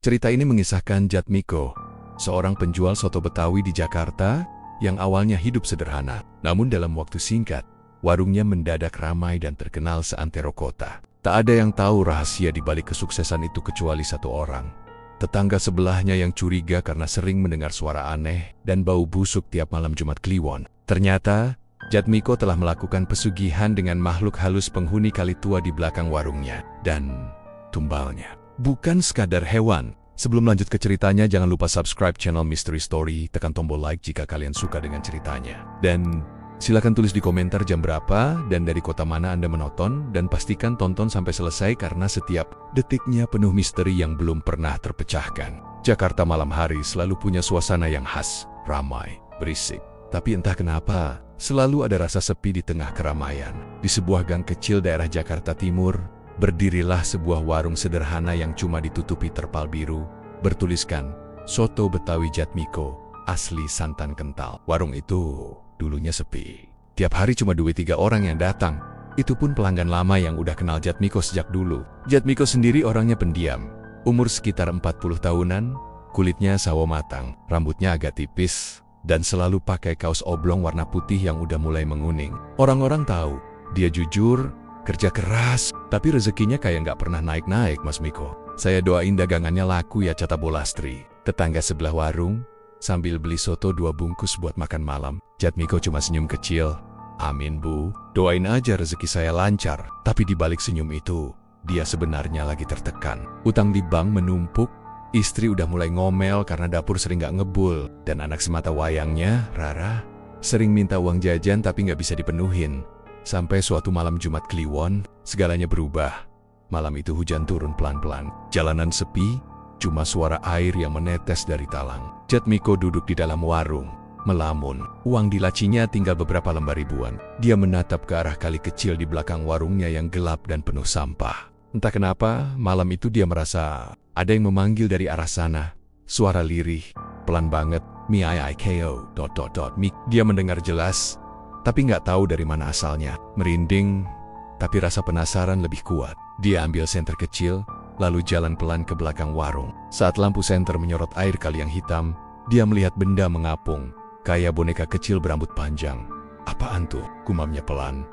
Cerita ini mengisahkan Jatmiko, seorang penjual soto Betawi di Jakarta yang awalnya hidup sederhana. Namun dalam waktu singkat, warungnya mendadak ramai dan terkenal seantero kota. Tak ada yang tahu rahasia di balik kesuksesan itu kecuali satu orang. Tetangga sebelahnya yang curiga karena sering mendengar suara aneh dan bau busuk tiap malam Jumat Kliwon. Ternyata, Jatmiko telah melakukan pesugihan dengan makhluk halus penghuni kali tua di belakang warungnya. Dan tumbalnya bukan sekadar hewan. Sebelum lanjut ke ceritanya, jangan lupa subscribe channel Mystery Story, tekan tombol like jika kalian suka dengan ceritanya. Dan silakan tulis di komentar jam berapa dan dari kota mana Anda menonton, dan pastikan tonton sampai selesai karena setiap detiknya penuh misteri yang belum pernah terpecahkan. Jakarta malam hari selalu punya suasana yang khas, ramai, berisik. Tapi entah kenapa, selalu ada rasa sepi di tengah keramaian. Di sebuah gang kecil daerah Jakarta Timur, berdirilah sebuah warung sederhana yang cuma ditutupi terpal biru, bertuliskan, Soto Betawi Jatmiko, asli santan kental. Warung itu dulunya sepi. Tiap hari cuma 2-3 orang yang datang. Itu pun pelanggan lama yang udah kenal Jatmiko sejak dulu. Jatmiko sendiri orangnya pendiam. Umur sekitar 40 tahunan, kulitnya sawo matang, rambutnya agak tipis, dan selalu pakai kaos oblong warna putih yang udah mulai menguning. Orang-orang tahu, dia jujur, kerja keras, tapi rezekinya kayak nggak pernah naik-naik, Mas Miko. Saya doain dagangannya laku ya, kata Bulastri, tetangga sebelah warung, sambil beli soto 2 bungkus buat makan malam. Jatmiko cuma senyum kecil. Amin Bu, doain aja rezeki saya lancar. Tapi di balik senyum itu, dia sebenarnya lagi tertekan. Utang di bank menumpuk, istri udah mulai ngomel karena dapur sering nggak ngebul, dan anak semata wayangnya, Rara, sering minta uang jajan tapi nggak bisa dipenuhin. Sampai suatu malam Jumat Kliwon, segalanya berubah. Malam itu hujan turun pelan-pelan. Jalanan sepi, cuma suara air yang menetes dari talang. Jatmiko duduk di dalam warung, melamun. Uang di lacinya tinggal beberapa lembar ribuan. Dia menatap ke arah kali kecil di belakang warungnya yang gelap dan penuh sampah. Entah kenapa, malam itu dia merasa ada yang memanggil dari arah sana. Suara lirih, pelan banget. Mi-I-I-K-O... Mi. Dia mendengar jelas, tapi nggak tahu dari mana asalnya. Merinding, tapi rasa penasaran lebih kuat. Dia ambil senter kecil, lalu jalan pelan ke belakang warung. Saat lampu senter menyorot air kali yang hitam, dia melihat benda mengapung, kayak boneka kecil berambut panjang. Apaan tuh? Gumamnya pelan.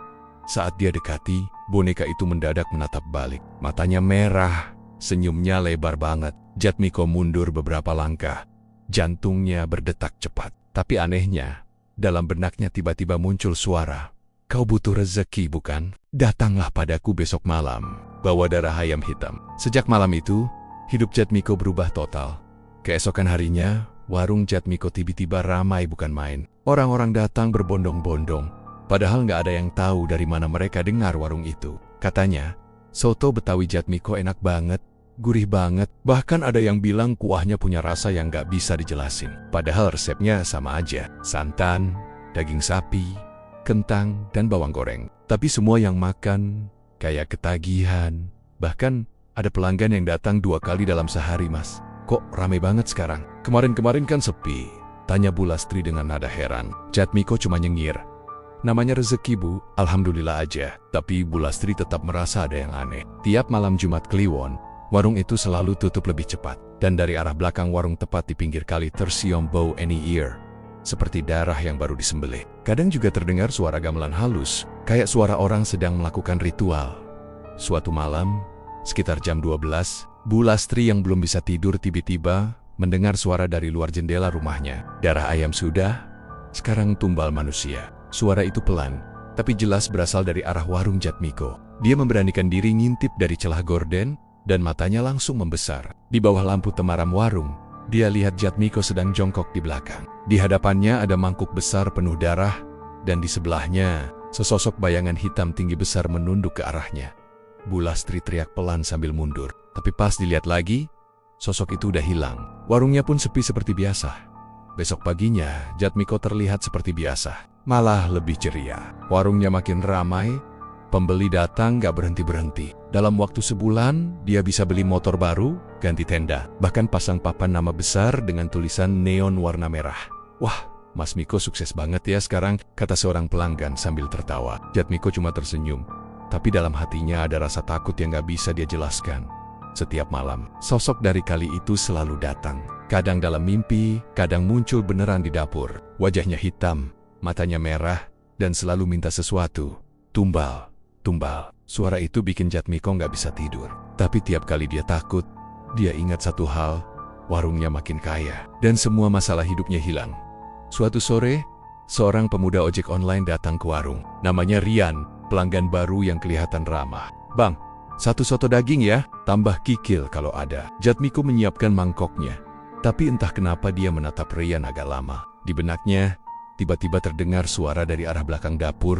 Saat dia dekati, boneka itu mendadak menatap balik. Matanya merah, senyumnya lebar banget. Jatmiko mundur beberapa langkah. Jantungnya berdetak cepat. Tapi anehnya, dalam benaknya tiba-tiba muncul suara. Kau butuh rezeki bukan? Datanglah padaku besok malam. Bawa darah ayam hitam. Sejak malam itu, hidup Jatmiko berubah total. Keesokan harinya, warung Jatmiko tiba-tiba ramai bukan main. Orang-orang datang berbondong-bondong. Padahal nggak ada yang tahu dari mana mereka dengar warung itu. Katanya, soto Betawi Jatmiko enak banget, gurih banget. Bahkan ada yang bilang kuahnya punya rasa yang nggak bisa dijelasin. Padahal resepnya sama aja. Santan, daging sapi, kentang, dan bawang goreng. Tapi semua yang makan kayak ketagihan. Bahkan ada pelanggan yang datang 2 kali dalam sehari, Mas. Kok rame banget sekarang? Kemarin-kemarin kan sepi, tanya Bulastri dengan nada heran. Jatmiko cuma nyengir. Namanya rezeki Bu, alhamdulillah aja. Tapi Bulastri tetap merasa ada yang aneh. Tiap malam Jumat Kliwon, warung itu selalu tutup lebih cepat. Dan dari arah belakang warung tepat di pinggir kali tersiom bau any ear, seperti darah yang baru disembelih. Kadang juga terdengar suara gamelan halus, kayak suara orang sedang melakukan ritual. Suatu malam, sekitar jam 12, Bulastri yang belum bisa tidur tiba-tiba mendengar suara dari luar jendela rumahnya. Darah ayam sudah, sekarang tumbal manusia. Suara itu pelan, tapi jelas berasal dari arah warung Jatmiko. Dia memberanikan diri ngintip dari celah gorden, dan matanya langsung membesar. Di bawah lampu temaram warung, dia lihat Jatmiko sedang jongkok di belakang. Di hadapannya ada mangkuk besar penuh darah, dan di sebelahnya, sesosok bayangan hitam tinggi besar menunduk ke arahnya. Bulastri teriak pelan sambil mundur. Tapi pas dilihat lagi, sosok itu udah hilang. Warungnya pun sepi seperti biasa. Besok paginya, Jatmiko terlihat seperti biasa, malah lebih ceria. Warungnya makin ramai, pembeli datang gak berhenti-berhenti. Dalam waktu sebulan, dia bisa beli motor baru, ganti tenda, bahkan pasang papan nama besar dengan tulisan neon warna merah. Wah, Mas Miko sukses banget ya sekarang, kata seorang pelanggan sambil tertawa. Jatmiko cuma tersenyum, tapi dalam hatinya ada rasa takut yang gak bisa dia jelaskan. Setiap malam, sosok dari kali itu selalu datang. Kadang dalam mimpi, kadang muncul beneran di dapur. Wajahnya hitam, matanya merah, dan selalu minta sesuatu. Tumbal, tumbal. Suara itu bikin Jatmiko nggak bisa tidur. Tapi tiap kali dia takut, dia ingat satu hal, warungnya makin kaya, dan semua masalah hidupnya hilang. Suatu sore, seorang pemuda ojek online datang ke warung. Namanya Rian, pelanggan baru yang kelihatan ramah. "Bang, satu soto daging ya, tambah kikil kalau ada." Jatmiko menyiapkan mangkoknya. Tapi entah kenapa dia menatap Rian agak lama. Di benaknya, tiba-tiba terdengar suara dari arah belakang dapur.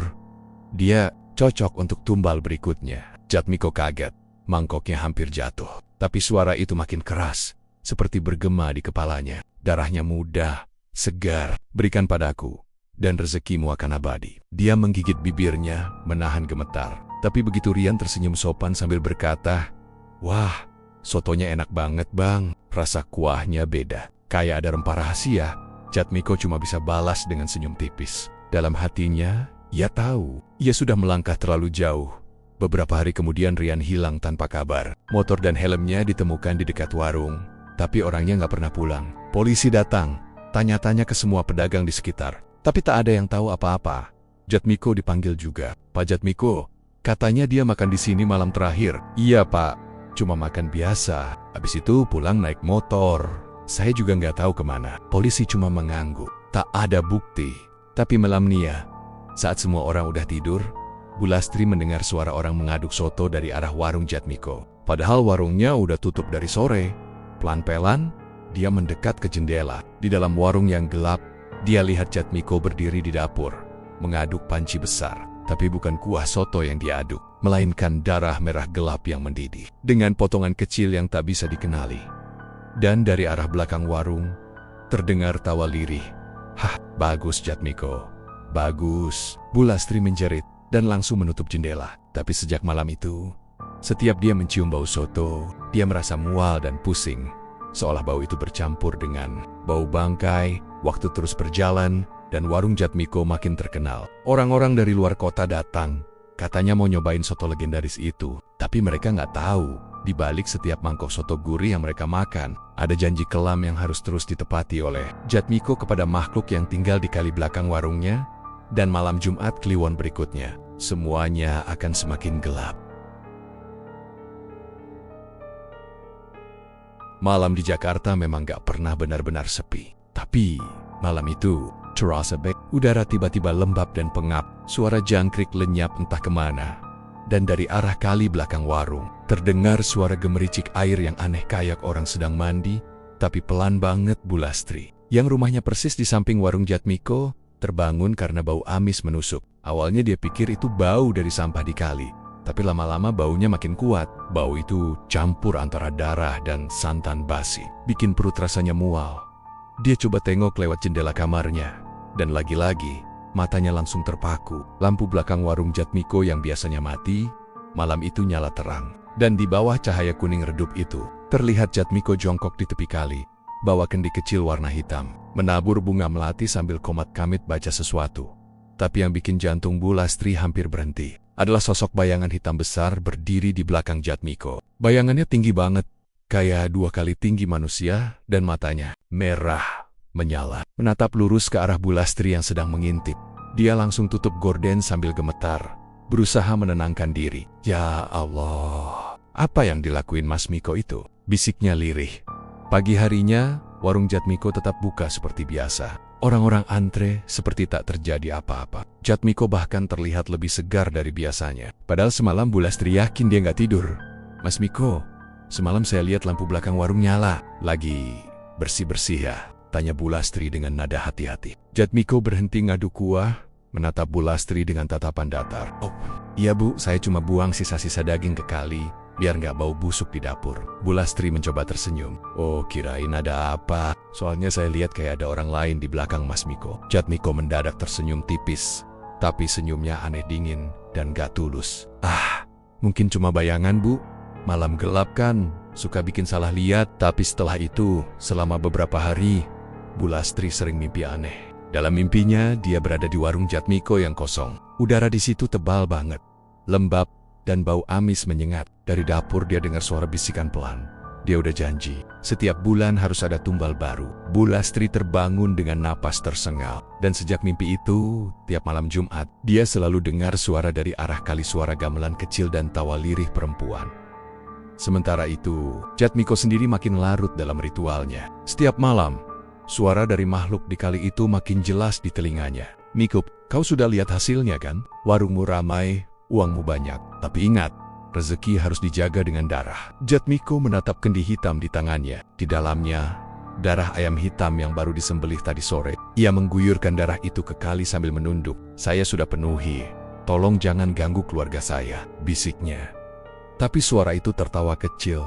Dia cocok untuk tumbal berikutnya. Jatmiko kaget, mangkoknya hampir jatuh. Tapi suara itu makin keras, seperti bergema di kepalanya. "Darahnya muda, segar, berikan padaku, dan rezekimu akan abadi." Dia menggigit bibirnya, menahan gemetar. Tapi begitu Rian tersenyum sopan sambil berkata, "Wah, sotonya enak banget bang, rasa kuahnya beda, kayak ada rempah rahasia." Jatmiko cuma bisa balas dengan senyum tipis. Dalam hatinya, ia tahu, ia sudah melangkah terlalu jauh. Beberapa hari kemudian Rian hilang tanpa kabar. Motor dan helmnya ditemukan di dekat warung, tapi orangnya nggak pernah pulang. Polisi datang, tanya-tanya ke semua pedagang di sekitar, tapi tak ada yang tahu apa-apa. Jatmiko dipanggil juga. "Pak Jatmiko, katanya dia makan di sini malam terakhir." "Iya pak, cuma makan biasa. Habis itu pulang naik motor. Saya juga nggak tahu kemana." Polisi cuma mengangguk. Tak ada bukti. Tapi malam nia, saat semua orang udah tidur, Bu Lastri mendengar suara orang mengaduk soto dari arah warung Jatmiko. Padahal warungnya udah tutup dari sore. Pelan-pelan, dia mendekat ke jendela. Di dalam warung yang gelap, dia lihat Jatmiko berdiri di dapur, mengaduk panci besar. Tapi bukan kuah soto yang diaduk, melainkan darah merah gelap yang mendidih, dengan potongan kecil yang tak bisa dikenali. Dan dari arah belakang warung, terdengar tawa lirih. "Hah, bagus Jatmiko, bagus." Bu Lastri menjerit dan langsung menutup jendela. Tapi sejak malam itu, setiap dia mencium bau soto, dia merasa mual dan pusing. Seolah bau itu bercampur dengan bau bangkai. Waktu terus berjalan, dan warung Jatmiko makin terkenal. Orang-orang dari luar kota datang, katanya mau nyobain soto legendaris itu. Tapi mereka nggak tahu, di balik setiap mangkok soto gurih yang mereka makan, ada janji kelam yang harus terus ditepati oleh Jatmiko kepada makhluk yang tinggal di kali belakang warungnya. Dan malam Jumat Kliwon berikutnya, semuanya akan semakin gelap. Malam di Jakarta memang gak pernah benar-benar sepi. Tapi malam itu, terasa udara tiba-tiba lembab dan pengap. Suara jangkrik lenyap entah kemana. Dan dari arah kali belakang warung, terdengar suara gemericik air yang aneh kayak orang sedang mandi. Tapi pelan banget. Bu Lastri, yang rumahnya persis di samping warung Jatmiko, terbangun karena bau amis menusuk. Awalnya dia pikir itu bau dari sampah di kali. Tapi lama-lama baunya makin kuat. Bau itu campur antara darah dan santan basi, bikin perut rasanya mual. Dia coba tengok lewat jendela kamarnya, dan lagi-lagi matanya langsung terpaku. Lampu belakang warung Jatmiko yang biasanya mati, malam itu nyala terang. Dan di bawah cahaya kuning redup itu, terlihat Jatmiko jongkok di tepi kali, bawa kendi kecil warna hitam, menabur bunga melati sambil komat-kamit baca sesuatu. Tapi yang bikin jantung Bu Lastri hampir berhenti adalah sosok bayangan hitam besar berdiri di belakang Jatmiko. Bayangannya tinggi banget, kayak 2 kali tinggi manusia, dan matanya merah, menyala, menatap lurus ke arah Bu Lastri yang sedang mengintip. Dia langsung tutup gorden sambil gemetar, berusaha menenangkan diri. "Ya Allah, apa yang dilakuin Mas Miko itu?" bisiknya lirih. Pagi harinya, warung Jatmiko tetap buka seperti biasa. Orang-orang antre seperti tak terjadi apa-apa. Jatmiko bahkan terlihat lebih segar dari biasanya. Padahal semalam Bu Lastri yakin dia nggak tidur. "Mas Miko, semalam saya lihat lampu belakang warung nyala. Lagi bersih-bersih ya?" tanya Bu Lastri dengan nada hati-hati. Jatmiko berhenti ngaduk kuah, menatap Bu Lastri dengan tatapan datar. "Oh, iya Bu, saya cuma buang sisa-sisa daging ke kali, biar nggak bau busuk di dapur." Bu Lastri mencoba tersenyum. "Oh, kirain ada apa. Soalnya saya lihat kayak ada orang lain di belakang Mas Miko." Jatmiko mendadak tersenyum tipis, tapi senyumnya aneh dingin dan gak tulus. "Ah, mungkin cuma bayangan Bu. Malam gelap kan, suka bikin salah lihat." Tapi setelah itu, selama beberapa hari, Bu Lastri sering mimpi aneh. Dalam mimpinya, dia berada di warung Jatmiko yang kosong. Udara di situ tebal banget, lembab, dan bau amis menyengat. Dari dapur dia dengar suara bisikan pelan. Dia udah janji, setiap bulan harus ada tumbal baru. Bu Lastri terbangun dengan napas tersengal. Dan sejak mimpi itu, tiap malam Jumat, dia selalu dengar suara dari arah kali suara gamelan kecil dan tawa lirih perempuan. Sementara itu, Jatmiko sendiri makin larut dalam ritualnya. Setiap malam, suara dari makhluk di kali itu makin jelas di telinganya. "Miko, kau sudah lihat hasilnya kan? Warungmu ramai, uangmu banyak. Tapi ingat, rezeki harus dijaga dengan darah." Jatmiko menatap kendi hitam di tangannya. Di dalamnya, darah ayam hitam yang baru disembelih tadi sore. Ia mengguyurkan darah itu ke kali sambil menunduk. "Saya sudah penuhi. Tolong jangan ganggu keluarga saya," bisiknya. Tapi suara itu tertawa kecil.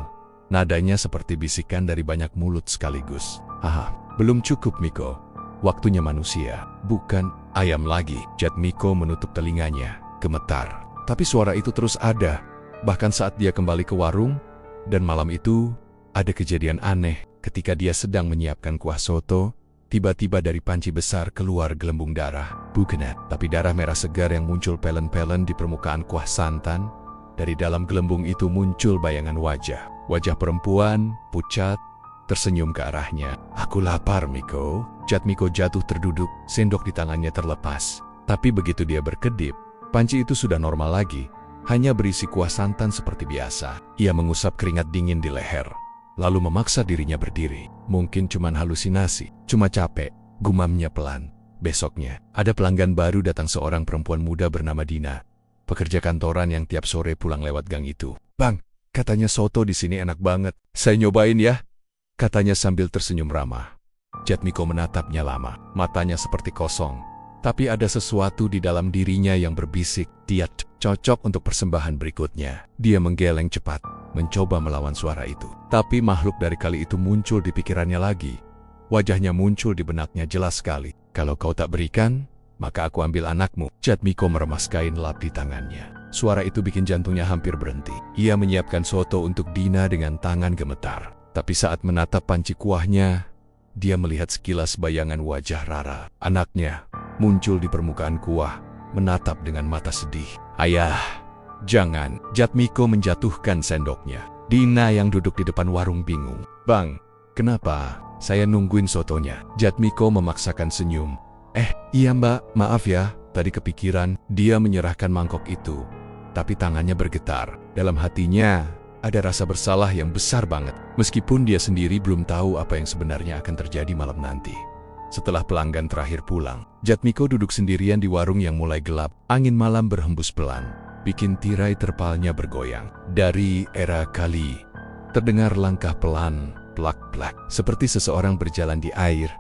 Nadanya seperti bisikan dari banyak mulut sekaligus. "Haha, belum cukup Miko. Waktunya manusia, bukan ayam lagi." Jatmiko menutup telinganya, gemetar. Tapi suara itu terus ada. Bahkan saat dia kembali ke warung, dan malam itu ada kejadian aneh. Ketika dia sedang menyiapkan kuah soto, tiba-tiba dari panci besar keluar gelembung darah. Bukan, tapi darah merah segar yang muncul pelen-pelen di permukaan kuah santan. Dari dalam gelembung itu muncul bayangan wajah. Wajah perempuan, pucat, tersenyum ke arahnya. "Aku lapar, Miko." Jatmiko jatuh terduduk, sendok di tangannya terlepas. Tapi begitu dia berkedip, panci itu sudah normal lagi. Hanya berisi kuah santan seperti biasa. Ia mengusap keringat dingin di leher, lalu memaksa dirinya berdiri. Mungkin cuman halusinasi, cuma capek, gumamnya pelan. Besoknya, ada pelanggan baru datang, seorang perempuan muda bernama Dina. Pekerja kantoran yang tiap sore pulang lewat gang itu. "Bang, katanya soto di sini enak banget. Saya nyobain ya," katanya sambil tersenyum ramah. Jatmiko menatapnya lama, matanya seperti kosong. Tapi ada sesuatu di dalam dirinya yang berbisik, dia cocok untuk persembahan berikutnya. Dia menggeleng cepat, mencoba melawan suara itu. Tapi makhluk dari kali itu muncul di pikirannya lagi. Wajahnya muncul di benaknya jelas sekali. "Kalau kau tak berikan, maka aku ambil anakmu." Jatmiko meremas kain lap di tangannya. Suara itu bikin jantungnya hampir berhenti. Ia menyiapkan soto untuk Dina dengan tangan gemetar. Tapi saat menatap panci kuahnya, dia melihat sekilas bayangan wajah Rara, anaknya, muncul di permukaan kuah, menatap dengan mata sedih. "Ayah, jangan." Jatmiko menjatuhkan sendoknya. Dina yang duduk di depan warung bingung. "Bang, kenapa? Saya nungguin sotonya." Jatmiko memaksakan senyum. Iya mbak, maaf ya, tadi kepikiran." Dia menyerahkan mangkok itu, tapi tangannya bergetar. Dalam hatinya, ada rasa bersalah yang besar banget. Meskipun dia sendiri belum tahu apa yang sebenarnya akan terjadi malam nanti. Setelah pelanggan terakhir pulang, Jatmiko duduk sendirian di warung yang mulai gelap. Angin malam berhembus pelan, bikin tirai terpalnya bergoyang. Dari era kali, terdengar langkah pelan, plak-plak, seperti seseorang berjalan di air.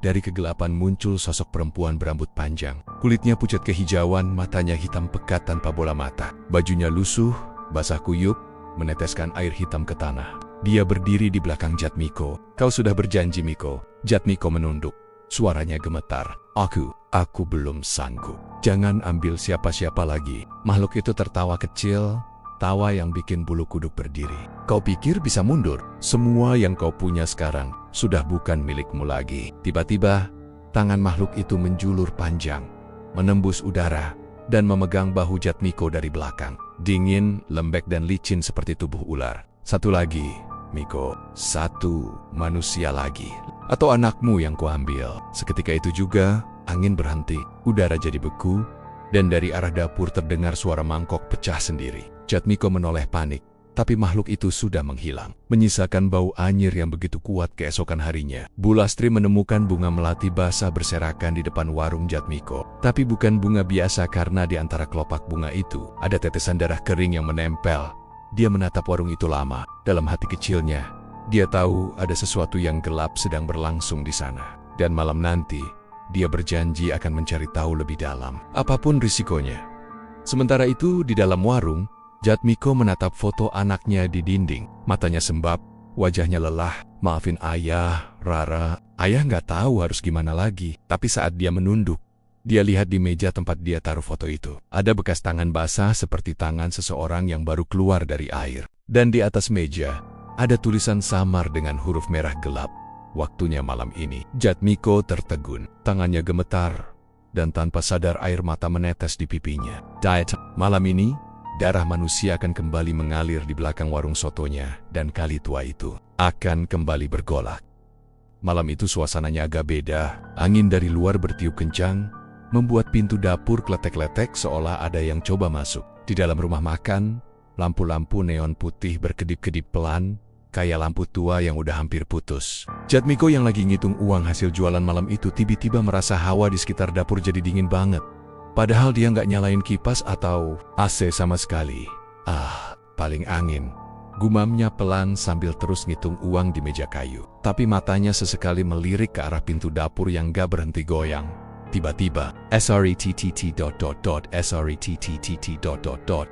Dari kegelapan muncul sosok perempuan berambut panjang. Kulitnya pucat kehijauan, matanya hitam pekat tanpa bola mata. Bajunya lusuh, basah kuyup, meneteskan air hitam ke tanah. Dia berdiri di belakang Jatmiko. "Kau sudah berjanji, Miko." Jatmiko menunduk. Suaranya gemetar. Aku belum sanggup. Jangan ambil siapa-siapa lagi." Makhluk itu tertawa kecil, tawa yang bikin bulu kuduk berdiri. "Kau pikir bisa mundur? Semua yang kau punya sekarang sudah bukan milikmu lagi." Tiba-tiba, tangan makhluk itu menjulur panjang, menembus udara, dan memegang bahu Jatmiko dari belakang. Dingin, lembek, dan licin seperti tubuh ular. "Satu lagi, Miko. Satu manusia lagi. Atau anakmu yang kuambil." Seketika itu juga, angin berhenti, udara jadi beku, dan dari arah dapur terdengar suara mangkok pecah sendiri. Jatmiko menoleh panik. Tapi makhluk itu sudah menghilang, menyisakan bau anyir yang begitu kuat keesokan harinya. Bu Lastri menemukan bunga melati basah berserakan di depan warung Jatmiko. Tapi bukan bunga biasa, karena di antara kelopak bunga itu ada tetesan darah kering yang menempel. Dia menatap warung itu lama. Dalam hati kecilnya, dia tahu ada sesuatu yang gelap sedang berlangsung di sana. Dan malam nanti, dia berjanji akan mencari tahu lebih dalam, apapun risikonya. Sementara itu, di dalam warung, Jatmiko menatap foto anaknya di dinding. Matanya sembab, wajahnya lelah. "Maafin ayah, Rara. Ayah nggak tahu harus gimana lagi." Tapi saat dia menunduk, dia lihat di meja tempat dia taruh foto itu. Ada bekas tangan basah seperti tangan seseorang yang baru keluar dari air. Dan di atas meja, ada tulisan samar dengan huruf merah gelap. "Waktunya malam ini." Jatmiko tertegun, tangannya gemetar, dan tanpa sadar air mata menetes di pipinya. "Malam ini?" darah manusia akan kembali mengalir di belakang warung sotonya dan kali tua itu akan kembali bergolak. Malam itu suasananya agak beda. Angin dari luar bertiup kencang, membuat pintu dapur kletek-kletek seolah ada yang coba masuk. Di dalam rumah makan, lampu-lampu neon putih berkedip-kedip pelan, kayak lampu tua yang udah hampir putus. Jatmiko yang lagi ngitung uang hasil jualan malam itu tiba-tiba merasa hawa di sekitar dapur jadi dingin banget. Padahal dia nggak nyalain kipas atau AC sama sekali. Paling angin. Gumamnya pelan sambil terus ngitung uang di meja kayu. Tapi matanya sesekali melirik ke arah pintu dapur yang nggak berhenti goyang. Tiba-tiba, SRETTT.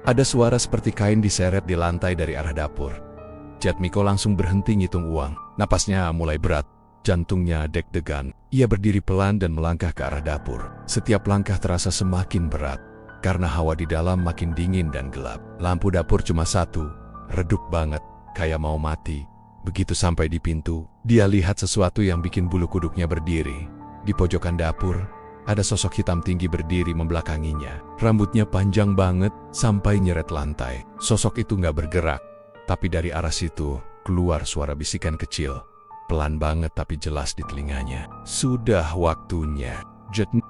Ada suara seperti kain diseret di lantai dari arah dapur. Jatmiko langsung berhenti ngitung uang. Napasnya mulai berat. Jantungnya deg-degan. Ia berdiri pelan dan melangkah ke arah dapur. Setiap langkah terasa semakin berat, karena hawa di dalam makin dingin dan gelap. Lampu dapur cuma satu, redup banget, kayak mau mati. Begitu sampai di pintu, dia lihat sesuatu yang bikin bulu kuduknya berdiri. Di pojokan dapur, ada sosok hitam tinggi berdiri membelakanginya. Rambutnya panjang banget, sampai nyeret lantai. Sosok itu nggak bergerak, tapi dari arah situ, keluar suara bisikan kecil. Pelan banget tapi jelas di telinganya. Sudah waktunya.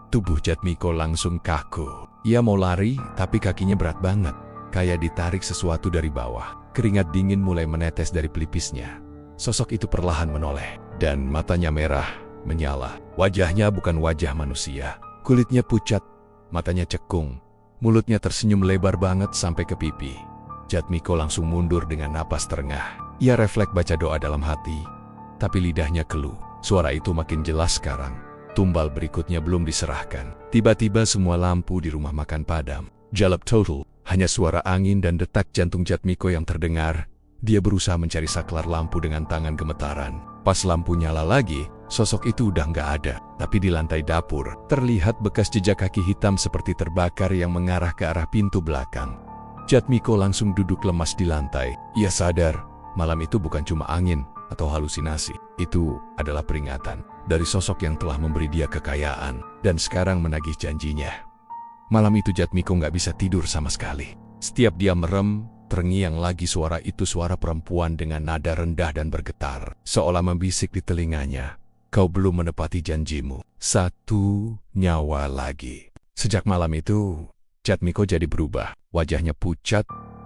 Tubuh Jatmiko langsung kaku. Ia mau lari, tapi kakinya berat banget. Kayak ditarik sesuatu dari bawah. Keringat dingin mulai menetes dari pelipisnya. Sosok itu perlahan menoleh. Dan matanya merah, menyala. Wajahnya bukan wajah manusia. Kulitnya pucat, matanya cekung. Mulutnya tersenyum lebar banget sampai ke pipi. Jatmiko langsung mundur dengan napas terengah. Ia refleks baca doa dalam hati. Tapi lidahnya keluh. Suara itu makin jelas sekarang. Tumbal berikutnya belum diserahkan. Tiba-tiba semua lampu di rumah makan padam. Jalap total. Hanya suara angin dan detak jantung Jatmiko yang terdengar. Dia berusaha mencari saklar lampu dengan tangan gemetaran. Pas lampu nyala lagi, sosok itu udah nggak ada. Tapi di lantai dapur, terlihat bekas jejak kaki hitam seperti terbakar yang mengarah ke arah pintu belakang. Jatmiko langsung duduk lemas di lantai. Ia sadar, malam itu bukan cuma angin atau halusinasi. Itu adalah peringatan dari sosok yang telah memberi dia kekayaan dan sekarang menagih janjinya. Malam itu Jatmiko nggak bisa tidur sama sekali. Setiap dia merem, terngiang lagi suara itu, suara perempuan dengan nada rendah dan bergetar, seolah membisik di telinganya. Kau belum menepati janjimu. 1 nyawa lagi. Sejak malam itu, Jatmiko jadi berubah. Wajahnya pucat,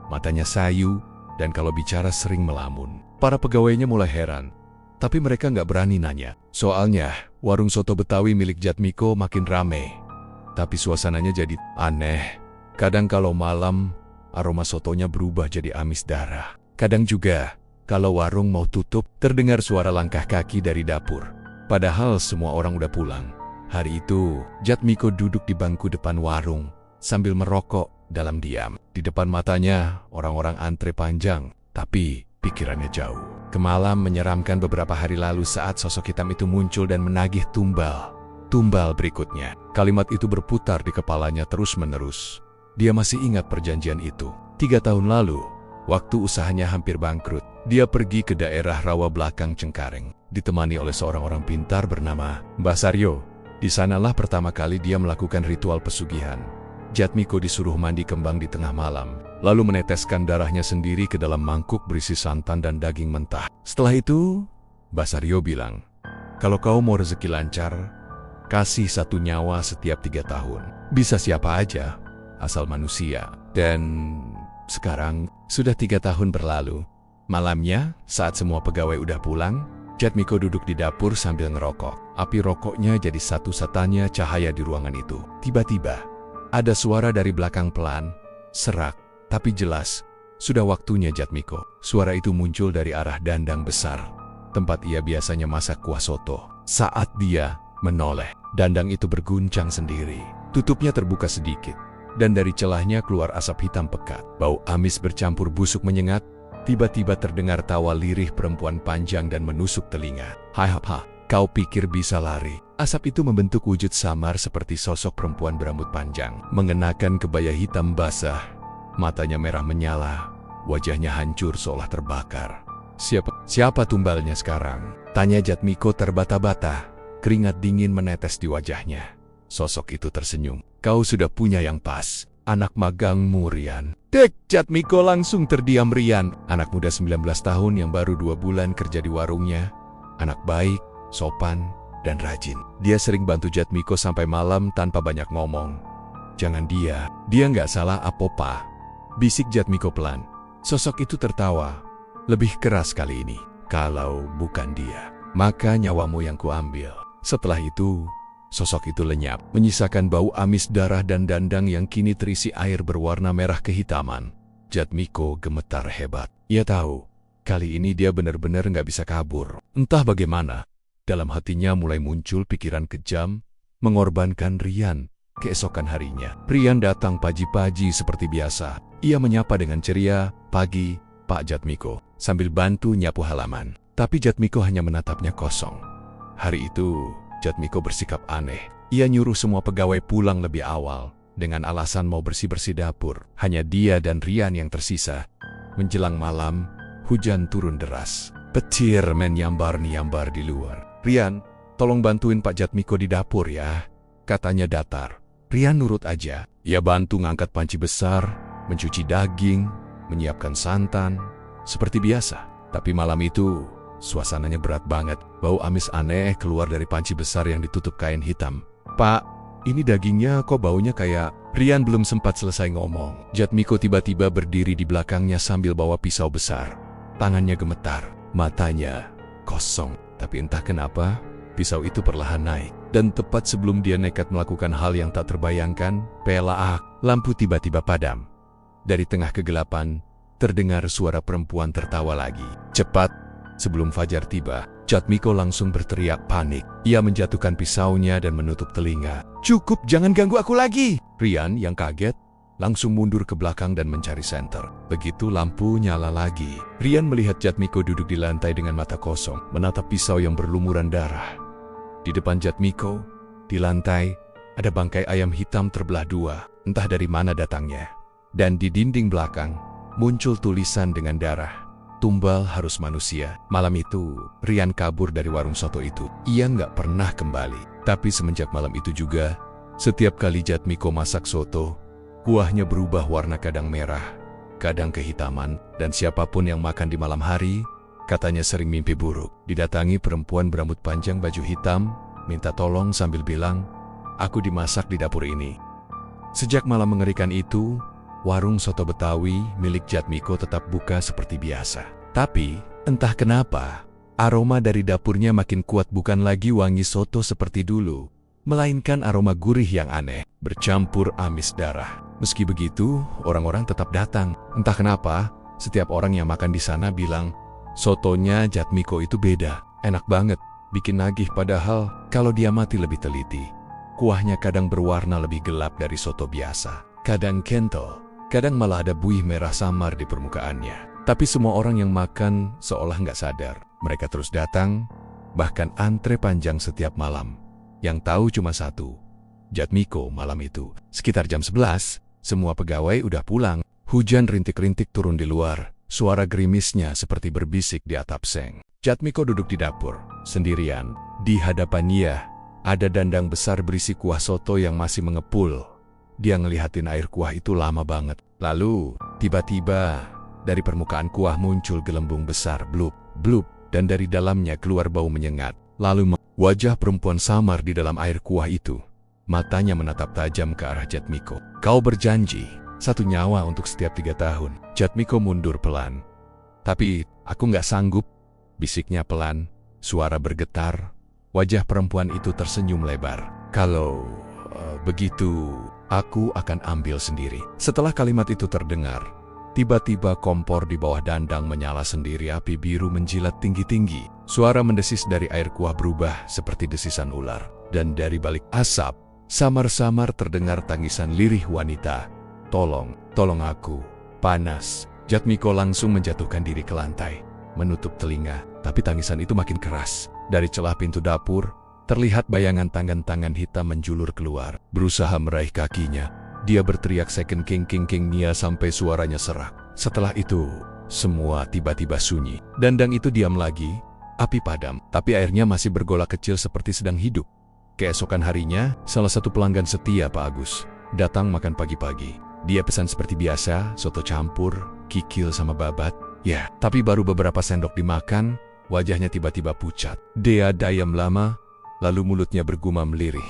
matanya sayu, dan kalau bicara sering melamun. Para pegawainya mulai heran, tapi mereka nggak berani nanya. Soalnya, warung soto Betawi milik Jatmiko makin rame. Tapi suasananya jadi aneh. Kadang kalau malam, aroma sotonya berubah jadi amis darah. Kadang juga, kalau warung mau tutup, terdengar suara langkah kaki dari dapur. Padahal semua orang udah pulang. Hari itu, Jatmiko duduk di bangku depan warung, sambil merokok dalam diam. Di depan matanya, orang-orang antre panjang, tapi pikirannya jauh. Kemalam menyeramkan beberapa hari lalu saat sosok hitam itu muncul dan menagih tumbal. Tumbal berikutnya. Kalimat itu berputar di kepalanya terus-menerus. Dia masih ingat perjanjian itu. 3 tahun lalu, waktu usahanya hampir bangkrut, dia pergi ke daerah rawa belakang Cengkareng, ditemani oleh seorang orang pintar bernama Mbah Saryo. Di sanalah pertama kali dia melakukan ritual pesugihan. Jatmiko disuruh mandi kembang di tengah malam, lalu meneteskan darahnya sendiri ke dalam mangkuk berisi santan dan daging mentah. Setelah itu, Mbah Saryo bilang, kalau kau mau rezeki lancar, kasih 1 nyawa setiap 3 tahun. Bisa siapa aja, asal manusia. Dan sekarang, sudah 3 tahun berlalu. Malamnya, saat semua pegawai udah pulang, Jatmiko duduk di dapur sambil ngerokok. Api rokoknya jadi satu-satunya cahaya di ruangan itu. Tiba-tiba, ada suara dari belakang pelan, serak, tapi jelas. Sudah waktunya Jatmiko. Suara itu muncul dari arah dandang besar, tempat ia biasanya masak kuah soto. Saat dia menoleh, dandang itu berguncang sendiri. Tutupnya terbuka sedikit, dan dari celahnya keluar asap hitam pekat. Bau amis bercampur busuk menyengat. Tiba-tiba terdengar tawa lirih perempuan panjang dan menusuk telinga. Hai ha, kau pikir bisa lari? Asap itu membentuk wujud samar seperti sosok perempuan berambut panjang, mengenakan kebaya hitam basah. Matanya merah menyala, wajahnya hancur seolah terbakar. Siapa tumbalnya sekarang? Tanya Jatmiko terbata-bata, keringat dingin menetes di wajahnya. Sosok itu tersenyum. Kau sudah punya yang pas. anak magangmu Rian. Dek, Jatmiko langsung terdiam. Rian, anak muda 19 tahun yang baru 2 bulan kerja di warungnya. Anak baik, sopan, dan rajin. Dia sering bantu Jatmiko sampai malam tanpa banyak ngomong. Jangan dia nggak salah apa-apa, bisik Jatmiko pelan. Sosok itu tertawa. Lebih keras kali ini. Kalau bukan dia, maka nyawamu yang kuambil. Setelah itu, sosok itu lenyap, menyisakan bau amis darah dan dandang yang kini terisi air berwarna merah kehitaman. Jatmiko gemetar hebat. Ia tahu, kali ini dia benar-benar nggak bisa kabur. Entah bagaimana, dalam hatinya mulai muncul pikiran kejam, mengorbankan Rian. Keesokan harinya, Rian datang pagi-pagi seperti biasa. Ia menyapa dengan ceria, "Pagi, Pak Jatmiko," sambil bantu nyapu halaman. Tapi Jatmiko hanya menatapnya kosong. Hari itu, Jatmiko bersikap aneh. Ia nyuruh semua pegawai pulang lebih awal, dengan alasan mau bersih-bersih dapur. Hanya dia dan Rian yang tersisa. Menjelang malam, hujan turun deras. Petir menyambar-nyambar di luar. "Rian, tolong bantuin Pak Jatmiko di dapur ya," katanya datar. Rian nurut aja. Ia bantu ngangkat panci besar, mencuci daging, menyiapkan santan, seperti biasa. Tapi malam itu, suasananya berat banget. Bau amis aneh keluar dari panci besar yang ditutup kain hitam. "Pak, ini dagingnya kok baunya kayak..." Rian belum sempat selesai ngomong. Jatmiko tiba-tiba berdiri di belakangnya sambil bawa pisau besar. Tangannya gemetar, matanya kosong. Tapi entah kenapa, pisau itu perlahan naik. Dan tepat sebelum dia nekat melakukan hal yang tak terbayangkan, pelaak, lampu tiba-tiba padam. Dari tengah kegelapan, terdengar suara perempuan tertawa lagi. Cepat, sebelum fajar tiba, Jatmiko langsung berteriak panik. Ia menjatuhkan pisaunya dan menutup telinga. "Cukup, jangan ganggu aku lagi!" Rian yang kaget, langsung mundur ke belakang dan mencari senter. Begitu lampu nyala lagi, Rian melihat Jatmiko duduk di lantai dengan mata kosong, menatap pisau yang berlumuran darah. Di depan Jatmiko, di lantai, ada bangkai ayam hitam terbelah dua, entah dari mana datangnya. Dan di dinding belakang, muncul tulisan dengan darah. "Tumbal harus manusia." Malam itu, Rian kabur dari warung soto itu. Ia nggak pernah kembali. Tapi semenjak malam itu juga, setiap kali Jatmiko masak soto, kuahnya berubah warna kadang merah, kadang kehitaman, dan siapapun yang makan di malam hari, katanya sering mimpi buruk. Didatangi perempuan berambut panjang baju hitam, minta tolong sambil bilang, "Aku dimasak di dapur ini." Sejak malam mengerikan itu, warung soto Betawi milik Jatmiko tetap buka seperti biasa. Tapi, entah kenapa, aroma dari dapurnya makin kuat, bukan lagi wangi soto seperti dulu, melainkan aroma gurih yang aneh, bercampur amis darah. Meski begitu, orang-orang tetap datang. Entah kenapa, setiap orang yang makan di sana bilang, "Sotonya Jatmiko itu beda, enak banget, bikin nagih." Padahal, kalau dia mati lebih teliti, kuahnya kadang berwarna lebih gelap dari soto biasa. Kadang kental, kadang malah ada buih merah samar di permukaannya. Tapi semua orang yang makan seolah nggak sadar. Mereka terus datang, bahkan antre panjang setiap malam. Yang tahu cuma satu, Jatmiko malam itu. Sekitar jam 11, semua pegawai udah pulang. Hujan rintik-rintik turun di luar. Suara gerimisnya seperti berbisik di atap seng. Jatmiko duduk di dapur, sendirian. Di hadapannya, ada dandang besar berisi kuah soto yang masih mengepul. Dia ngelihatin air kuah itu lama banget. Lalu, tiba-tiba, dari permukaan kuah muncul gelembung besar, blup, blup, dan dari dalamnya keluar bau menyengat. Lalu, wajah perempuan samar di dalam air kuah itu. Matanya menatap tajam ke arah Jatmiko. "Kau berjanji, 1 nyawa untuk setiap 3 tahun. Jatmiko mundur pelan. "Tapi, aku nggak sanggup," bisiknya pelan. Suara bergetar. Wajah perempuan itu tersenyum lebar. "Kalau begitu, aku akan ambil sendiri." Setelah kalimat itu terdengar, tiba-tiba kompor di bawah dandang menyala sendiri. Api biru menjilat tinggi-tinggi. Suara mendesis dari air kuah berubah seperti desisan ular. Dan dari balik asap, samar-samar terdengar tangisan lirih wanita. "Tolong, tolong aku, panas." Jatmiko langsung menjatuhkan diri ke lantai, menutup telinga. Tapi tangisan itu makin keras. Dari celah pintu dapur, terlihat bayangan tangan-tangan hitam menjulur keluar. Berusaha meraih kakinya, dia berteriak second king Nia sampai suaranya serak. Setelah itu, semua tiba-tiba sunyi. Dandang itu diam lagi, api padam, tapi airnya masih bergolak kecil seperti sedang hidup. Keesokan harinya, salah satu pelanggan setia Pak Agus datang makan pagi-pagi. Dia pesan seperti biasa, soto campur, kikil sama babat. Ya, tapi baru beberapa sendok dimakan, wajahnya tiba-tiba pucat. Dia diam lama, lalu mulutnya bergumam lirih.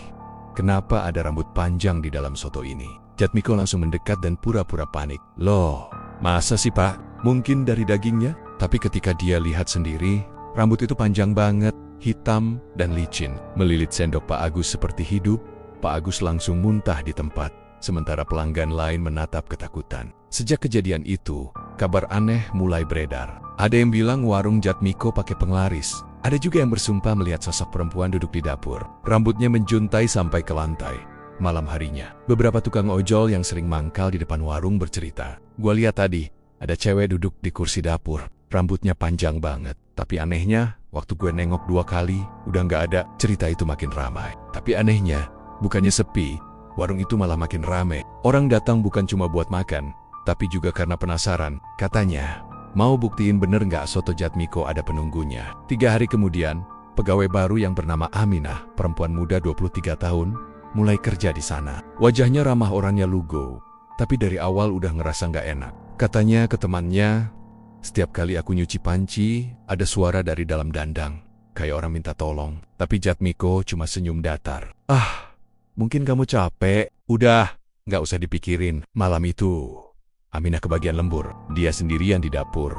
Kenapa ada rambut panjang di dalam soto ini? Jatmiko langsung mendekat dan pura-pura panik. Loh, masa sih Pak? Mungkin dari dagingnya? Tapi ketika dia lihat sendiri, rambut itu panjang banget, hitam dan licin. Melilit sendok Pak Agus seperti hidup, Pak Agus langsung muntah di tempat. Sementara pelanggan lain menatap ketakutan. Sejak kejadian itu, kabar aneh mulai beredar. Ada yang bilang warung Jatmiko pakai penglaris. Ada juga yang bersumpah melihat sosok perempuan duduk di dapur. Rambutnya menjuntai sampai ke lantai. Malam harinya, beberapa tukang ojol yang sering mangkal di depan warung bercerita. Gua lihat tadi, ada cewek duduk di kursi dapur. Rambutnya panjang banget. Tapi anehnya, waktu gue nengok 2 kali, udah nggak ada. Cerita itu makin ramai. Tapi anehnya, bukannya sepi, warung itu malah makin ramai. Orang datang bukan cuma buat makan, tapi juga karena penasaran. Katanya, mau buktiin bener nggak soto Jatmiko ada penunggunya. 3 hari kemudian, pegawai baru yang bernama Aminah, perempuan muda 23 tahun, mulai kerja di sana. Wajahnya ramah, orangnya lugu, tapi dari awal udah ngerasa nggak enak. Katanya ke temannya, setiap kali aku nyuci panci, ada suara dari dalam dandang, kayak orang minta tolong. Tapi Jatmiko cuma senyum datar. Mungkin kamu capek. Udah, nggak usah dipikirin. Malam itu, Aminah kebagian lembur. Dia sendirian di dapur,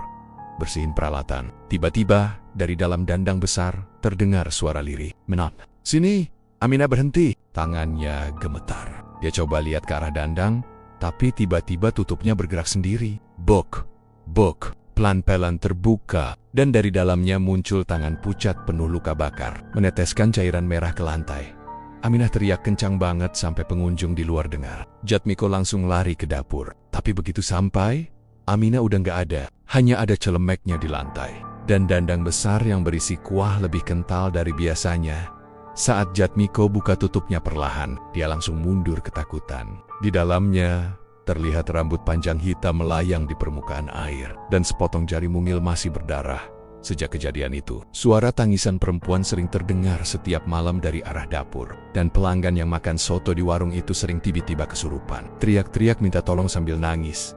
bersihin peralatan. Tiba-tiba, dari dalam dandang besar, terdengar suara lirih. Menap. Sini, Aminah berhenti. Tangannya gemetar. Dia coba lihat ke arah dandang, tapi tiba-tiba tutupnya bergerak sendiri. Bok, bok. Pelan-pelan terbuka, dan dari dalamnya muncul tangan pucat penuh luka bakar, meneteskan cairan merah ke lantai. Aminah teriak kencang banget sampai pengunjung di luar dengar. Jatmiko langsung lari ke dapur. Tapi begitu sampai, Aminah udah nggak ada. Hanya ada celemeknya di lantai. Dan dandang besar yang berisi kuah lebih kental dari biasanya. Saat Jatmiko buka tutupnya perlahan, dia langsung mundur ketakutan. Di dalamnya, terlihat rambut panjang hitam melayang di permukaan air. Dan sepotong jari mungil masih berdarah. Sejak kejadian itu, suara tangisan perempuan sering terdengar setiap malam dari arah dapur. Dan pelanggan yang makan soto di warung itu sering tiba-tiba kesurupan. Teriak-teriak minta tolong sambil nangis.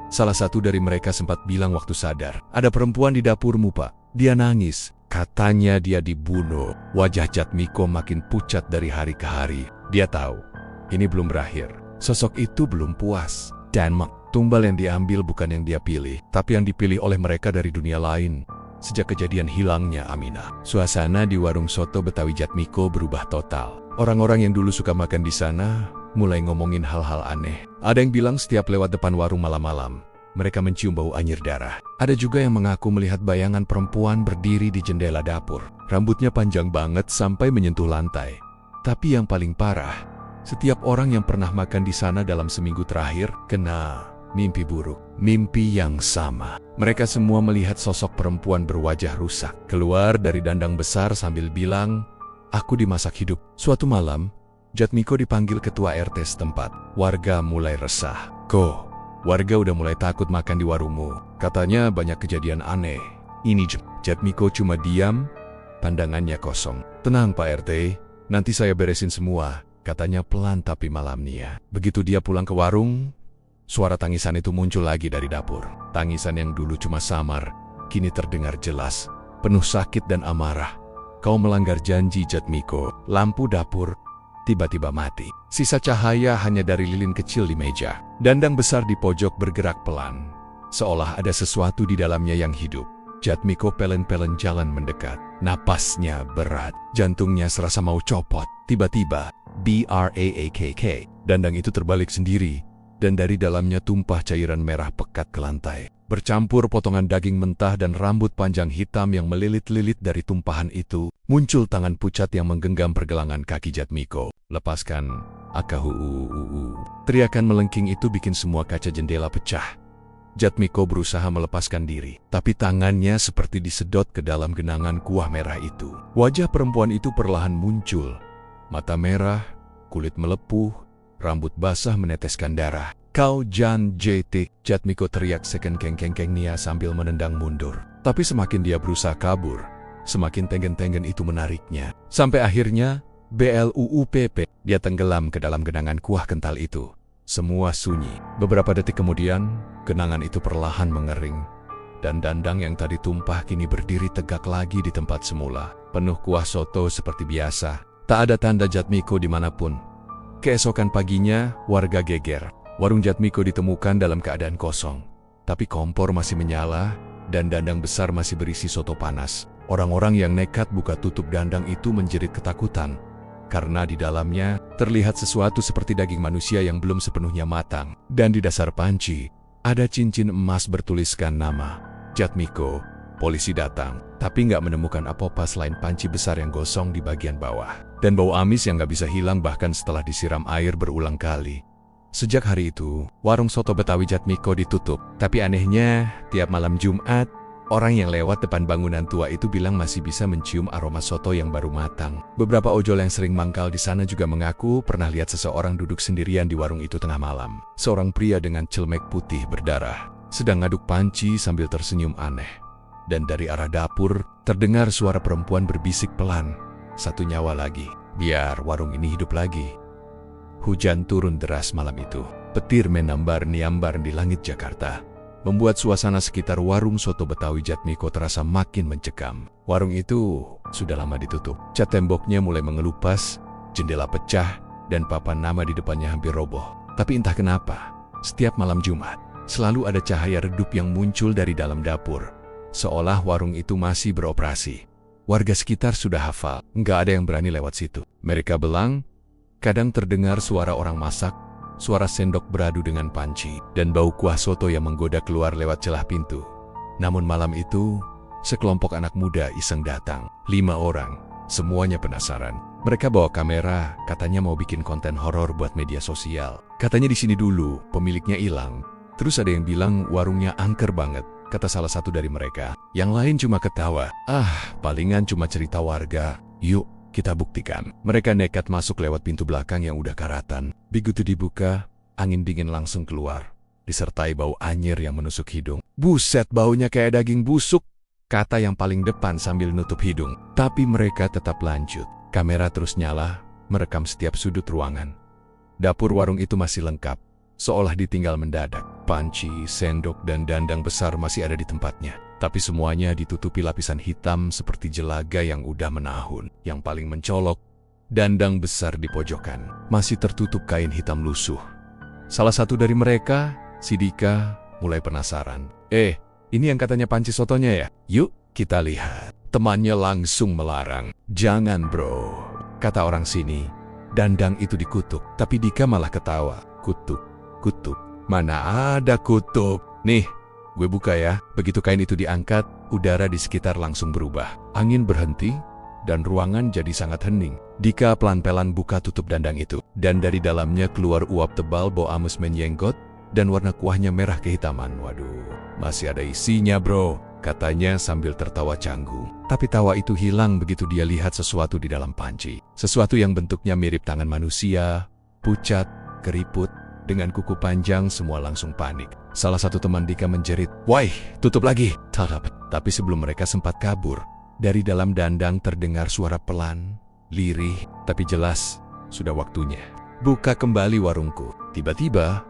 Salah satu dari mereka sempat bilang waktu sadar, ada perempuan di dapurmu Pak. Dia nangis. Katanya dia dibunuh. Wajah Jatmiko makin pucat dari hari ke hari. Dia tahu, ini belum berakhir. Sosok itu belum puas. Dan tumbal yang diambil bukan yang dia pilih, tapi yang dipilih oleh mereka dari dunia lain. Sejak kejadian hilangnya Aminah, suasana di warung soto Betawi Jatmiko berubah total. Orang-orang yang dulu suka makan di sana mulai ngomongin hal-hal aneh. Ada yang bilang setiap lewat depan warung malam-malam, mereka mencium bau anyir darah. Ada juga yang mengaku melihat bayangan perempuan berdiri di jendela dapur. Rambutnya panjang banget sampai menyentuh lantai. Tapi yang paling parah, setiap orang yang pernah makan di sana dalam seminggu terakhir kena mimpi buruk. Mimpi yang sama. Mereka semua melihat sosok perempuan berwajah rusak keluar dari dandang besar sambil bilang, aku dimasak hidup. Suatu malam, Jatmiko dipanggil ketua RT setempat. Warga mulai resah. Warga udah mulai takut makan di warungmu. Katanya banyak kejadian aneh. Ini Jatmiko cuma diam, pandangannya kosong. Tenang Pak RT, nanti saya beresin semua, katanya pelan tapi malamnya. Begitu dia pulang ke warung, suara tangisan itu muncul lagi dari dapur. Tangisan yang dulu cuma samar, kini terdengar jelas, penuh sakit dan amarah. Kau melanggar janji Jatmiko. Lampu dapur tiba-tiba mati. Sisa cahaya hanya dari lilin kecil di meja. Dandang besar di pojok bergerak pelan, seolah ada sesuatu di dalamnya yang hidup. Jatmiko pelen-pelen jalan mendekat. Napasnya berat, jantungnya serasa mau copot. Tiba-tiba, BRAAKK, dandang itu terbalik sendiri. Dan dari dalamnya tumpah cairan merah pekat ke lantai. Bercampur potongan daging mentah dan rambut panjang hitam yang melilit-lilit dari tumpahan itu. Muncul tangan pucat yang menggenggam pergelangan kaki Jatmiko. Lepaskan, akahu. Teriakan melengking itu bikin semua kaca jendela pecah. Jatmiko berusaha melepaskan diri, tapi tangannya seperti disedot ke dalam genangan kuah merah itu. Wajah perempuan itu perlahan muncul. Mata merah, kulit melepuh, rambut basah meneteskan darah. Kau Jan JT, Jatmiko teriak sekengkeng-kengkeng Nia sambil menendang mundur. Tapi semakin dia berusaha kabur, semakin tenggen-tenggen itu menariknya. Sampai akhirnya, BLUUPP, dia tenggelam ke dalam genangan kuah kental itu. Semua sunyi. Beberapa detik kemudian, genangan itu perlahan mengering. Dan Dandang yang tadi tumpah kini berdiri tegak lagi di tempat semula. Penuh kuah soto seperti biasa. Tak ada tanda Jatmiko dimanapun. Keesokan paginya, warga geger. Warung Jatmiko ditemukan dalam keadaan kosong. Tapi kompor masih menyala, dan dandang besar masih berisi soto panas. Orang-orang yang nekat buka tutup dandang itu menjerit ketakutan. Karena di dalamnya terlihat sesuatu seperti daging manusia yang belum sepenuhnya matang. Dan di dasar panci, ada cincin emas bertuliskan nama Jatmiko. Polisi datang, tapi nggak menemukan apa-apa selain panci besar yang gosong di bagian bawah. Dan bau amis yang nggak bisa hilang bahkan setelah disiram air berulang kali. Sejak hari itu, warung soto Betawi Jatmiko ditutup. Tapi anehnya, tiap malam Jumat, orang yang lewat depan bangunan tua itu bilang masih bisa mencium aroma soto yang baru matang. Beberapa ojol yang sering mangkal di sana juga mengaku pernah lihat seseorang duduk sendirian di warung itu tengah malam. Seorang pria dengan celemek putih berdarah, sedang ngaduk panci sambil tersenyum aneh. Dan dari arah dapur, terdengar suara perempuan berbisik pelan. "Satu nyawa lagi, biar warung ini hidup lagi." Hujan turun deras malam itu. Petir menambar-niambar di langit Jakarta, membuat suasana sekitar warung soto Betawi Jatmiko terasa makin mencekam. Warung itu sudah lama ditutup. Cat temboknya mulai mengelupas, jendela pecah, dan papan nama di depannya hampir roboh. Tapi entah kenapa, setiap malam Jumat, selalu ada cahaya redup yang muncul dari dalam dapur. Seolah warung itu masih beroperasi. Warga sekitar sudah hafal, nggak ada yang berani lewat situ. Mereka belang, kadang terdengar suara orang masak, suara sendok beradu dengan panci, dan bau kuah soto yang menggoda keluar lewat celah pintu. Namun malam itu, sekelompok anak muda iseng datang. 5 orang, semuanya penasaran. Mereka bawa kamera, katanya mau bikin konten horor buat media sosial. Katanya di sini dulu, pemiliknya hilang. Terus ada yang bilang warungnya angker banget, kata salah satu dari mereka. Yang lain cuma ketawa. Palingan cuma cerita warga. Yuk, kita buktikan. Mereka nekat masuk lewat pintu belakang yang udah karatan. Begitu dibuka, angin dingin langsung keluar, disertai bau anyir yang menusuk hidung. "Buset, baunya kayak daging busuk," kata yang paling depan sambil nutup hidung. Tapi mereka tetap lanjut. Kamera terus nyala, merekam setiap sudut ruangan. Dapur warung itu masih lengkap, seolah ditinggal mendadak. Panci, sendok, dan dandang besar masih ada di tempatnya. Tapi semuanya ditutupi lapisan hitam seperti jelaga yang udah menahun. Yang paling mencolok, dandang besar di pojokan masih tertutup kain hitam lusuh. Salah satu dari mereka, si Dika, mulai penasaran. Ini yang katanya panci sotonya ya? Yuk, kita lihat." Temannya langsung melarang. "Jangan bro," kata orang sini. Dandang itu dikutuk, tapi Dika malah ketawa. "Kutuk, kutuk. Mana ada kutuk. Nih, gue buka ya." Begitu kain itu diangkat, udara di sekitar langsung berubah. Angin berhenti, dan ruangan jadi sangat hening. Dika pelan-pelan buka tutup dandang itu, dan dari dalamnya keluar uap tebal bau amis menyenggot, dan warna kuahnya merah kehitaman. "Waduh, masih ada isinya bro," katanya sambil tertawa canggung. Tapi tawa itu hilang begitu dia lihat sesuatu di dalam panci. Sesuatu yang bentuknya mirip tangan manusia, pucat, keriput, dengan kuku panjang. Semua langsung panik. Salah satu teman Dika menjerit, "Woi, tutup lagi!" Tapi sebelum mereka sempat kabur, dari dalam dandang terdengar suara pelan, lirih, tapi jelas, "Sudah waktunya. Buka kembali warungku." Tiba-tiba,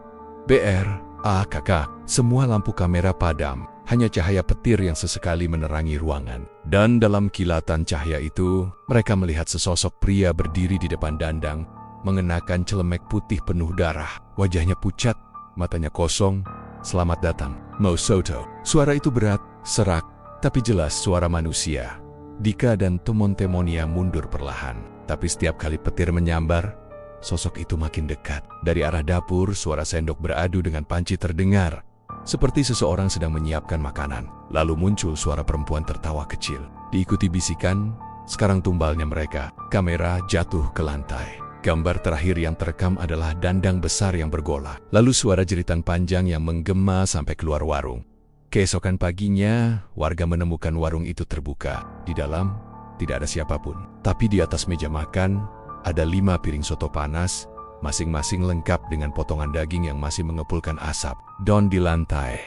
semua lampu kamera padam. Hanya cahaya petir yang sesekali menerangi ruangan. Dan dalam kilatan cahaya itu, mereka melihat sesosok pria berdiri di depan dandang, mengenakan celemek putih penuh darah. Wajahnya pucat, matanya kosong. "Selamat datang, Mo Soto." Suara itu berat, serak, tapi jelas suara manusia. Dika dan teman-temannya mundur perlahan. Tapi setiap kali petir menyambar, sosok itu makin dekat. Dari arah dapur, suara sendok beradu dengan panci terdengar, seperti seseorang sedang menyiapkan makanan. Lalu muncul suara perempuan tertawa kecil. Diikuti bisikan, "Sekarang tumbalnya mereka." Kamera jatuh ke lantai. Gambar terakhir yang terekam adalah dandang besar yang bergolak. Lalu suara jeritan panjang yang menggema sampai keluar warung. Keesokan paginya, warga menemukan warung itu terbuka. Di dalam, tidak ada siapapun. Tapi di atas meja makan, ada 5 piring soto panas, masing-masing lengkap dengan potongan daging yang masih mengepulkan asap. Dan di lantai,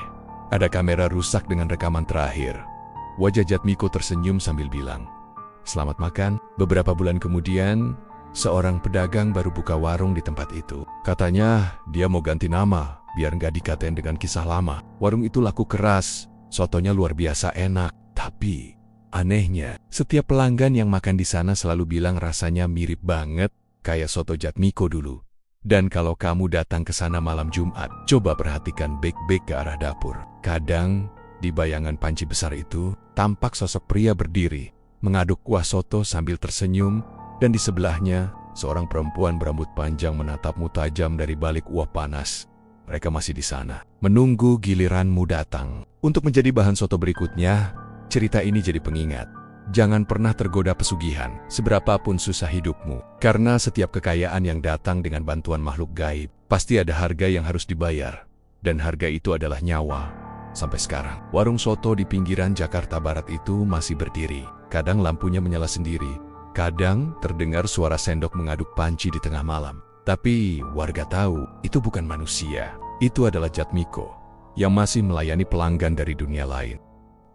ada kamera rusak dengan rekaman terakhir. Wajah Jatmiko tersenyum sambil bilang, "Selamat makan." Beberapa bulan kemudian, Seorang pedagang baru buka warung di tempat itu. Katanya dia mau ganti nama, biar nggak dikatain dengan kisah lama. Warung itu laku keras, sotonya luar biasa enak. Tapi anehnya, setiap pelanggan yang makan di sana selalu bilang rasanya mirip banget kayak soto Jatmiko dulu. Dan kalau kamu datang ke sana malam Jumat, coba perhatikan baik-baik ke arah dapur. Kadang, di bayangan panci besar itu, tampak sosok pria berdiri, mengaduk kuah soto sambil tersenyum, dan di sebelahnya, seorang perempuan berambut panjang menatapmu tajam dari balik uap panas. Mereka masih di sana, menunggu giliranmu datang. Untuk menjadi bahan soto berikutnya, cerita ini jadi pengingat. Jangan pernah tergoda pesugihan, seberapapun susah hidupmu. Karena setiap kekayaan yang datang dengan bantuan makhluk gaib, pasti ada harga yang harus dibayar. Dan harga itu adalah nyawa. Sampai sekarang, warung soto di pinggiran Jakarta Barat itu masih berdiri. Kadang lampunya menyala sendiri. Kadang terdengar suara sendok mengaduk panci di tengah malam. Tapi warga tahu, itu bukan manusia. Itu adalah Jatmiko, yang masih melayani pelanggan dari dunia lain.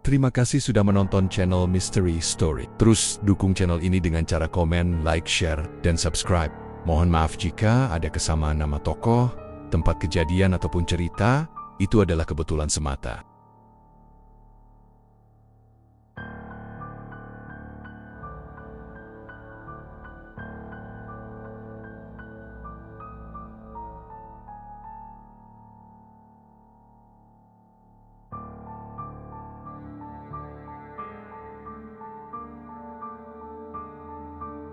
Terima kasih sudah menonton channel Mystery Story. Terus dukung channel ini dengan cara komen, like, share, dan subscribe. Mohon maaf jika ada kesamaan nama tokoh, tempat kejadian ataupun cerita, itu adalah kebetulan semata.